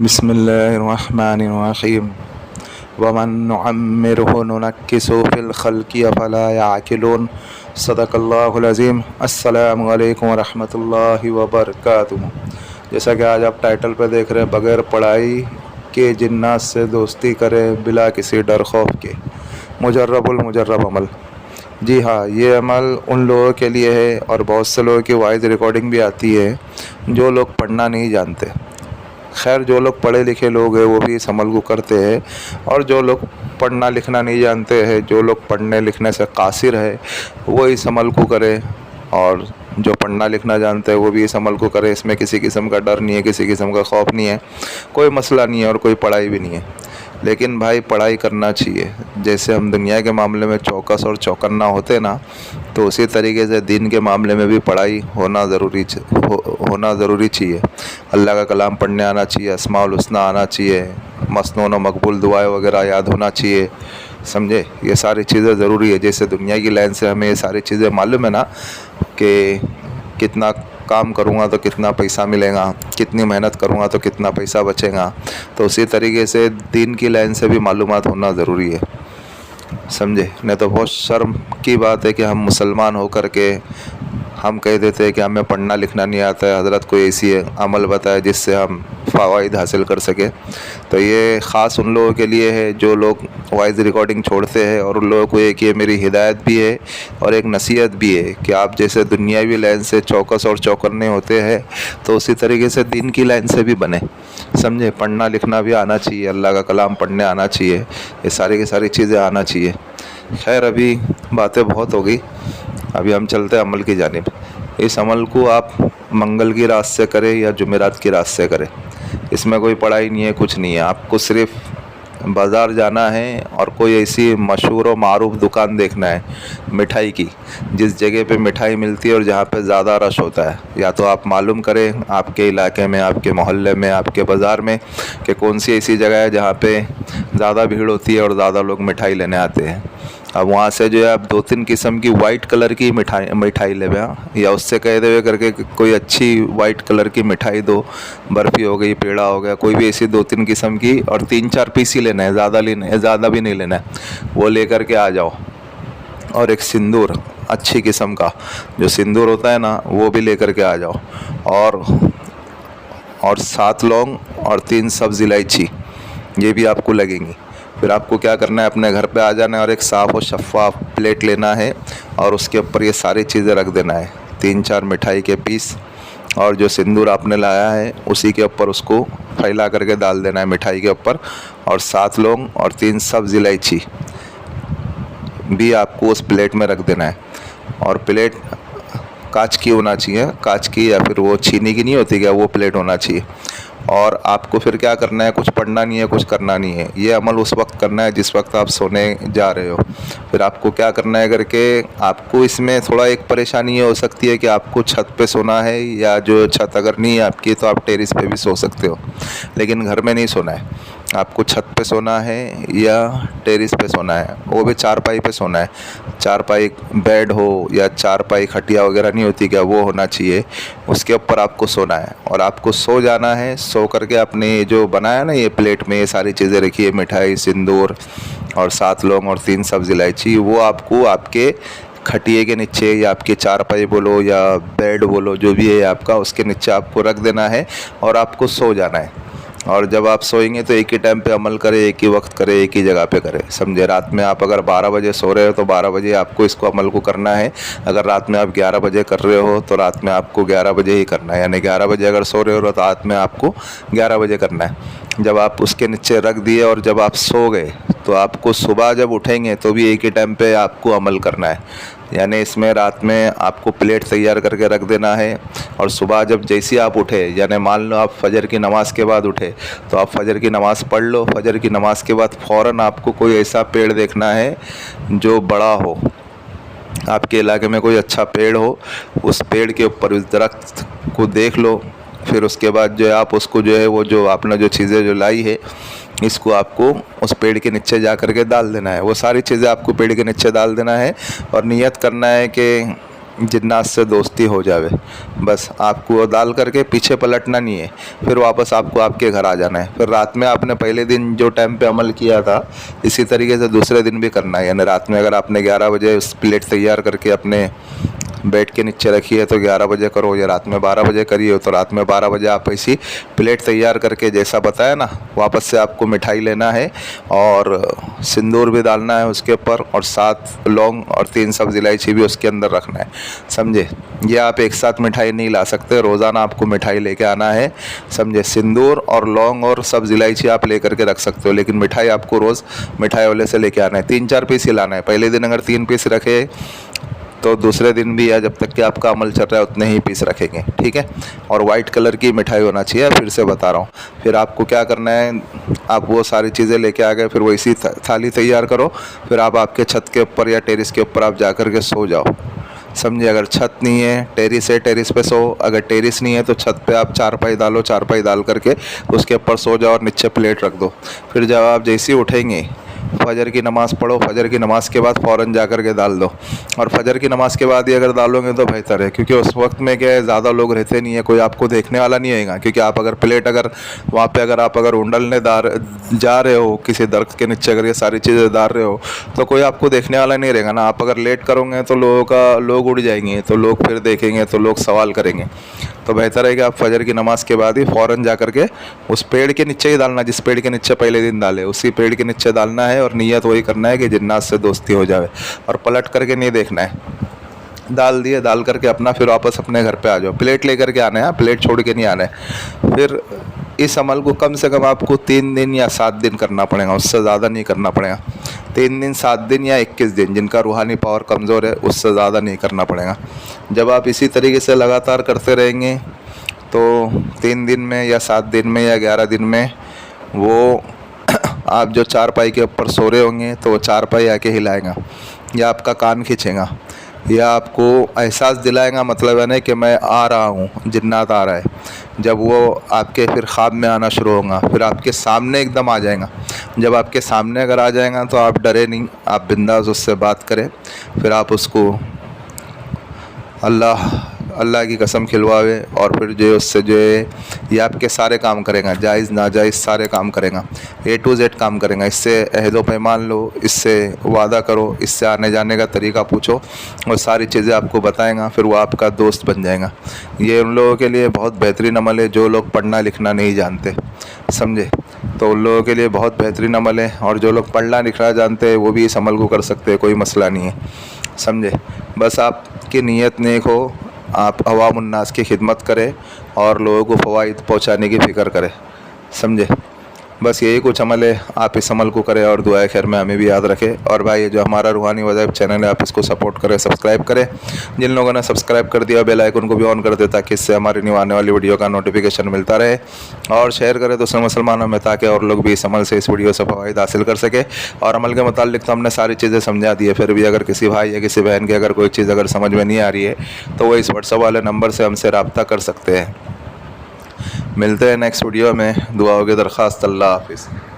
बिस्मिल्लाहिर्रहमानिर्रहीम वमन नुअम्मिरुहु नुनक्किसुहु फिल खल्क़ि अफ़ला यअक़िलून सदक़ल्लाहुल अज़ीम। अस्सलामु अलैकुम वरहमतुल्लाहि वबरकातुहू। जैसा कि आज आप टाइटल पर देख रहे हैं, बग़ैर पढ़ाई के जिन्नात से दोस्ती करे बिला किसी डर खौफ के, मुजर्रबुल मुजर्रब अमल। जी हाँ, ये अमल उन लोगों के लिए है और बहुत से लोगों की वॉइस रिकॉर्डिंग भी आती है जो लोग पढ़ना नहीं जानते। खैर, जो लोग पढ़े लिखे लोग हैं वो भी इस अमल को करते हैं, और जो लोग पढ़ना लिखना नहीं जानते हैं, जो लोग पढ़ने लिखने से कासिर है, वो इस अमल को करें। और जो पढ़ना लिखना जानते हैं वो भी इस अमल को करें। इसमें किसी किस्म का डर नहीं है, किसी किस्म का खौफ नहीं है, कोई मसला नहीं है और कोई पढ़ाई भी नहीं है। लेकिन भाई, पढ़ाई करना चाहिए। जैसे हम दुनिया के मामले में चौकस और चौकन्ना होते ना, तो उसी तरीके से दीन के मामले में भी पढ़ाई होना ज़रूरी चाहिए। अल्लाह का कलाम पढ़ने आना चाहिए, अस्माउल हुस्ना आना चाहिए, मसनून और मकबूल दुआएं वगैरह याद होना चाहिए। समझे, ये सारी चीज़ें ज़रूरी है। जैसे दुनिया की लाइन से हमें ये सारी चीज़ें मालूम है ना, कि कितना काम करूँगा तो कितना पैसा मिलेगा, कितनी मेहनत करूँगा तो कितना पैसा बचेगा, तो उसी तरीके से दीन की लाइन से भी मालूमात होना ज़रूरी है। समझे, नहीं तो बहुत शर्म की बात है कि हम मुसलमान होकर के हम कह देते हैं कि हमें पढ़ना लिखना नहीं आता है, हज़रत कोई ऐसी अमल बताए जिससे हम फ़वाइद हासिल कर सके। तो ये ख़ास उन लोगों के लिए है जो लोग वॉइस रिकॉर्डिंग छोड़ते हैं, और उन लोगों को एक ये मेरी हिदायत भी है और एक नसीहत भी है कि आप जैसे दुनियावी लाइन से चौकस और चौकन्ने होते हैं, तो उसी तरीके से दीन की लाइन से भी बने। समझे, पढ़ना लिखना भी आना चाहिए, अल्लाह का कलाम पढ़ने आना चाहिए, ये सारी की सारी चीज़ें आना चाहिए। खैर, अभी बातें बहुत हो गई, अभी हम चलते हैं अमल की जानिब। इस अमल को आप मंगल की रात से करें या जुमेरात की रात से करें, इसमें कोई पढ़ाई नहीं है, कुछ नहीं है। आपको सिर्फ़ बाज़ार जाना है और कोई ऐसी मशहूर और मारूफ दुकान देखना है मिठाई की, जिस जगह पे मिठाई मिलती है और जहाँ पे ज़्यादा रश होता है। या तो आप मालूम करें आपके इलाके में, आपके मोहल्ले में, आपके बाज़ार में, कि कौन सी ऐसी जगह है जहाँ पे ज़्यादा भीड़ होती है और ज़्यादा लोग मिठाई लेने आते हैं। अब वहाँ से जो है आप 2-3 किस्म की वाइट कलर की मिठाई ले आए, या उससे कह दे करके कोई अच्छी वाइट कलर की मिठाई दो, बर्फ़ी हो गई, पेड़ा हो गया, कोई भी ऐसी 2-3 किस्म की, और 3-4 पीस ही लेना है, ज़्यादा लेना है, ज़्यादा भी नहीं लेना है। वो ले करके आ जाओ। और एक सिंदूर अच्छी किस्म का जो सिंदूर होता है ना, वो भी ले करके आ जाओ। और 7 लौंग और 3 सब्ज़ इलायची, ये भी आपको लगेंगी। फिर आपको क्या करना है, अपने घर पे आ जाना है और एक साफ़ और शफ़ाफ़ प्लेट लेना है, और उसके ऊपर ये सारी चीज़ें रख देना है। 3-4 मिठाई के पीस और जो सिंदूर आपने लाया है उसी के ऊपर उसको फैला करके डाल देना है मिठाई के ऊपर, और 7 लौंग और 3 सब्ज़ इलायची भी आपको उस प्लेट में रख देना है। और प्लेट कांच की होना चाहिए, कांच की, या फिर वो चीनी की नहीं होती क्या, वो प्लेट होना चाहिए। और आपको फिर क्या करना है, कुछ पढ़ना नहीं है, कुछ करना नहीं है। ये अमल उस वक्त करना है जिस वक्त आप सोने जा रहे हो। फिर आपको क्या करना है करके, आपको इसमें थोड़ा एक परेशानी ये हो सकती है कि आपको छत पे सोना है, या जो छत अगर नहीं है आपकी तो आप टेरेस पे भी सो सकते हो, लेकिन घर में नहीं सोना है। आपको छत पे सोना है या टेरेस पे सोना है, वो भी चारपाई पे सोना है। चारपाई बेड हो या चारपाई खटिया वगैरह नहीं होती क्या, वो होना चाहिए, उसके ऊपर आपको सोना है। और आपको सो जाना है, सो करके अपने जो बनाया ना ये प्लेट में ये सारी चीज़ें रखी है, मिठाई, सिंदूर और 7 लौंग और 3 सब्ज़ इलायची, वो आपको आपके खटिए के नीचे, या आपके चारपाई बोलो या बेड बोलो, जो भी है आपका, उसके नीचे आपको रख देना है और आपको सो जाना है। और जब आप सोएंगे तो एक ही टाइम पे अमल करें, एक ही वक्त करें, एक ही जगह पे करें। समझे, रात में आप अगर 12 बजे सो रहे हो तो 12 बजे आपको इसको अमल को करना है। अगर रात में आप 11 बजे कर रहे हो तो रात में आपको 11 बजे ही करना है, यानी 11 बजे अगर सो रहे हो तो रात में आपको 11 बजे करना है। जब आप उसके नीचे रख दिए और जब आप सो गए तो आपको सुबह जब उठेंगे तो भी एक ही टाइम पे आपको अमल करना है। यानी इसमें रात में आपको प्लेट तैयार करके रख देना है, और सुबह जब जैसे आप उठे, यानी मान लो आप फजर की नमाज़ के बाद उठे, तो आप फजर की नमाज़ पढ़ लो। फजर की नमाज़ के बाद फ़ौरन आपको कोई ऐसा पेड़ देखना है जो बड़ा हो, आपके इलाके में कोई अच्छा पेड़ हो, उस पेड़ के ऊपर उस दरख्त को देख लो। फिर उसके बाद जो है आप उसको जो है वो जो आपने जो चीज़ें जो लाई है, इसको आपको उस पेड़ के नीचे जा कर के डाल देना है। वो सारी चीज़ें आपको पेड़ के नीचे डाल देना है, और नियत करना है कि जिन्नात से दोस्ती हो जावे। बस आपको वो डाल करके पीछे पलटना नहीं है, फिर वापस आपको आपके घर आ जाना है। फिर रात में आपने पहले दिन जो टाइम पे अमल किया था इसी तरीके से दूसरे दिन भी करना है। यानी रात में अगर आपने 11 बजे उस प्लेट तैयार करके अपने बेड के नीचे रखी है तो 11 बजे करो, या रात में 12 बजे करिए तो रात में 12 बजे आप ऐसी प्लेट तैयार करके जैसा बताया ना, वापस से आपको मिठाई लेना है और सिंदूर भी डालना है उसके ऊपर, और 7 लौंग और 3 सब्ज़ इलायची भी उसके अंदर रखना है, समझे। ये आप एक साथ मिठाई नहीं ला सकते, रोज़ाना आपको मिठाई लेके आना है, समझे। सिंदूर और लौंग और सब्ज़ इलायची आप ले करके रख सकते हो, लेकिन मिठाई आपको रोज़ मिठाई वाले से लेके आना है। 3-4 पीस ही लाना है। पहले दिन अगर 3 पीस रखे तो दूसरे दिन भी, या जब तक कि आपका अमल चल रहा है उतने ही पीस रखेंगे, ठीक है। और वाइट कलर की मिठाई होना चाहिए, फिर से बता रहा हूँ। फिर आपको क्या करना है, आप वो सारी चीज़ें लेके आ गए, फिर वो इसी थाली तैयार करो, फिर आप आपके छत के ऊपर या टेरिस के ऊपर आप जा कर के सो जाओ, समझे। अगर छत नहीं है, टेरिस है, टेरिस पे सो। अगर टेरिस नहीं है तो छत पे आप चारपाई डालो, चारपाई डाल करके उसके ऊपर सो जाओ और नीचे प्लेट रख दो। फिर जब आप जैसे ही उठेंगे, फजर की नमाज़ पढ़ो, फजर की नमाज़ के बाद फ़ौरन जा कर के डाल दो। और फजर की नमाज़ के बाद ही अगर डालोगे तो बेहतर है, क्योंकि उस वक्त में क्या है, ज़्यादा लोग रहते नहीं है, कोई आपको देखने वाला नहीं आएगा। क्योंकि आप अगर प्लेट अगर वहाँ पे अगर आप अगर उंडलने जा रहे हो, किसी दरख्त के नीचे अगर ये सारी चीज़ें डाल रहे हो तो कोई आपको देखने वाला नहीं रहेगा ना। आप अगर लेट करोगे तो लोग उड़ जाएंगे, तो लोग फिर देखेंगे, तो लोग सवाल करेंगे। तो बेहतर है कि आप फजर की नमाज़ के बाद ही फ़ौरन जा कर के उस पेड़ के नीचे ही डालना, जिस पेड़ के नीचे पहले दिन डाले उसी पेड़ के नीचे डालना है, और नियत वही करना है कि जिन्नात से दोस्ती हो जावे। और पलट करके नहीं देखना है, डाल दिए, डाल करके अपना फिर वापस अपने घर पे आ जाओ। प्लेट लेकर के आना है, प्लेट छोड़ के नहीं आना है। फिर इस अमल को कम से कम आपको 3 दिन या 7 दिन करना पड़ेगा, उससे ज़्यादा नहीं करना पड़ेगा। 3 दिन, 7 दिन या 21 दिन, जिनका रूहानी पावर कमज़ोर है उससे ज़्यादा नहीं करना पड़ेगा। जब आप इसी तरीके से लगातार करते रहेंगे तो 3 दिन में या 7 दिन में या 11 दिन में वो आप जो चारपाई के ऊपर सो रहे होंगे तो वो चारपाई आके हिलाएगा, या आपका कान खींचेगा, या आपको एहसास दिलाएगा, मतलब है ना कि मैं आ रहा हूँ, जिन्नात आ रहा है। जब वो आपके फिर ख्वाब में आना शुरू होगा, फिर आपके सामने एकदम आ जाएगा। जब आपके सामने अगर आ जाएगा तो आप डरे नहीं, आप बिंदास उससे बात करें। फिर आप उसको अल्लाह की कसम खिलवावे, और फिर जो उससे जो है ये आपके सारे काम करेगा, जायज़ नाजायज़ सारे काम करेगा, A to Z काम करेगा। इससे अहदो पैमान लो, इससे वादा करो, इससे आने जाने का तरीका पूछो, और सारी चीज़ें आपको बताएगा। फिर वो आपका दोस्त बन जाएगा। ये उन लोगों के लिए बहुत बेहतरीन अमल है जो लोग पढ़ना लिखना नहीं जानते, समझे। तो उन लोगों के लिए बहुत बेहतरीन अमल है, और जो लोग पढ़ना लिखना जानते हैं वो भी इस अमल को कर सकते हैं, कोई मसला नहीं है, समझे। बस आपकी नीयत नेक हो, आप अवामुन्नास की खिदमत करें और लोगों को फ़वाइद पहुंचाने की फ़िक्र करें, समझे। बस यही कुछ अमल है, आप इस अमल को करें और दुआए खैर में हमें भी याद रखें। और भाई ये जो हमारा रूहानी वज़ाइफ चैनल है, आप इसको सपोर्ट करें, सब्सक्राइब करें। जिन लोगों ने सब्सक्राइब कर दिया बेल आइकन को भी ऑन कर दे, ताकि इससे हमारी न्यू आने वाली वीडियो का नोटिफिकेशन मिलता रहे। और शेयर करें दूसरे मुसलमानों में, ताकि और लोग भी इस अमल से, इस वीडियो से फ़वाइद हासिल कर सके। और अमल के मुताल्लिक़ तो हमने सारी चीज़ें समझा दी है, फिर भी अगर किसी भाई या किसी बहन की अगर कोई चीज़ अगर समझ में नहीं आ रही है तो वो इस व्हाट्सएप वाले नंबर से हमसे रब्ता कर सकते हैं। मिलते हैं नेक्स्ट वीडियो में। दुआओं की दरख्वास्त। अल्लाह हाफ़िज़।